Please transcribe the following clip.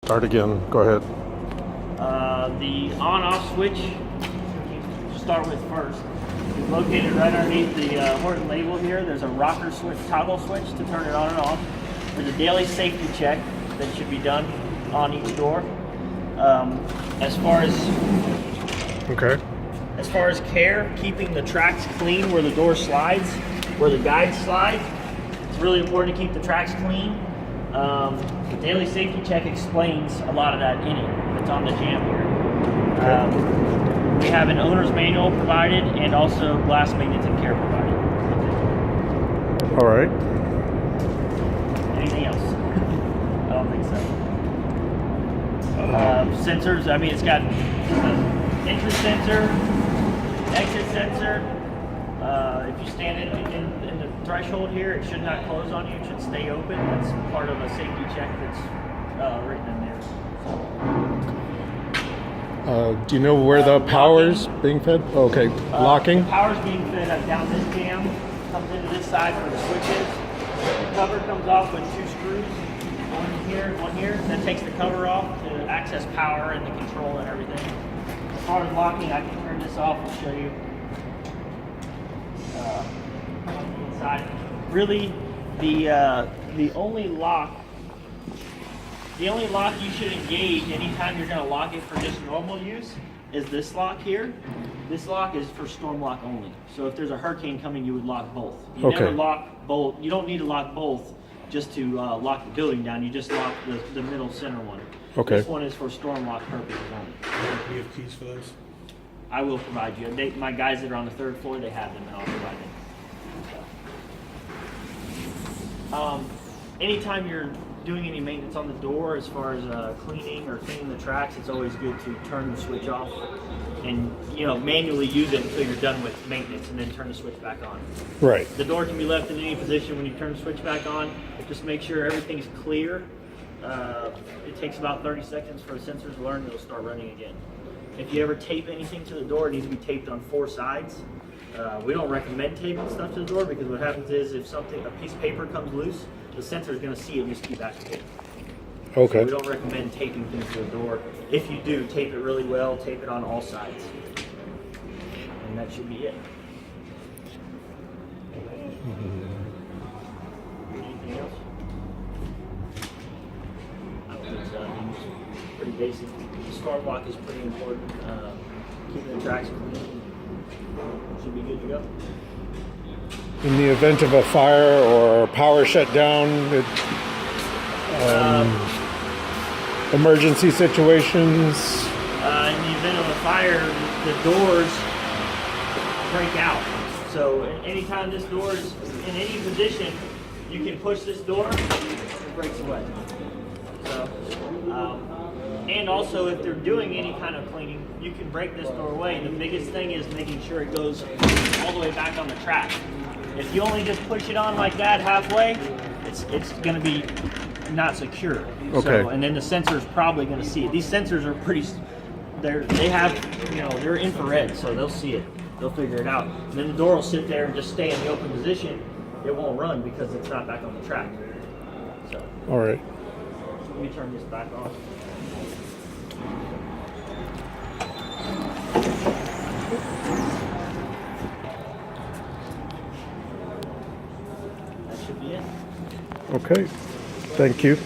Start again. Go ahead. The on-off switch, start with first, is located right underneath the Horton label here. There's a rocker switch, toggle switch to turn it on and off. There's a daily safety check that should be done on each door. As far as care, keeping the tracks clean where the door slides, where the guide slides, it's really important to keep the tracks clean. The daily safety check explains a lot of that in it. It's on the jam here. We have an owner's manual provided and also glass maintenance and care provided. All right. Anything else? I don't think so. Sensors, I mean, it's got entrance sensor, exit sensor. If you stand in the threshold here, it should not close on you. It should stay open. That's part of a safety check that's written in there. Do you know where the power's being fed? Okay, locking. The power's being fed down this jam, comes into this side where the switch is. The cover comes off with two screws, one here and one here. That takes the cover off to access power and the control and everything. As far as locking, I can turn this off and show you inside. Really, the only lock you should engage anytime you're going to lock it for just normal use is this lock here. This lock is for storm lock only. So if there's a hurricane coming, you would lock both. You never lock both. You don't need to lock both just to lock the building down. You just lock the middle center one. Okay. This one is for storm lock purposes only. Do you have keys for those? I will provide you. My guys that are on the third floor, they have them, and I'll provide them. Anytime you're doing any maintenance on the door, as far as cleaning or cleaning the tracks, it's always good to turn the switch off and manually use it until you're done with maintenance, and then turn the switch back on. Right. The door can be left in any position when you turn the switch back on. Just make sure everything's clear. It takes about 30 seconds for the sensors to learn, and it'll start running again. If you ever tape anything to the door, it needs to be taped on 4 sides. We don't recommend taping stuff to the door because what happens is if a piece of paper comes loose, the sensor is going to see it and just keep activating. Okay. So we don't recommend taping things to the door. If you do, tape it really well, tape it on all sides. And that should be it. Anything else? It's pretty basic. The storm lock is pretty important. Keeping the tracks clean should be good to go. In the event of a fire or power shutdown, emergency situations. In the event of a fire, the doors break out. So anytime this door is in any position, you can push this door, it breaks away. So, and also if they're doing any kind of cleaning, you can break this door away. The biggest thing is making sure it goes all the way back on the track. If you only just push it on like that halfway, it's going to be not secure. Okay. So, and then the sensor is probably going to see it. These sensors are they're infrared, so they'll see it. They'll figure it out. And then the door will sit there and just stay in the open position. It won't run because it's not back on the track. So. All right. Let me turn this back on. That should be it. Okay. Thank you.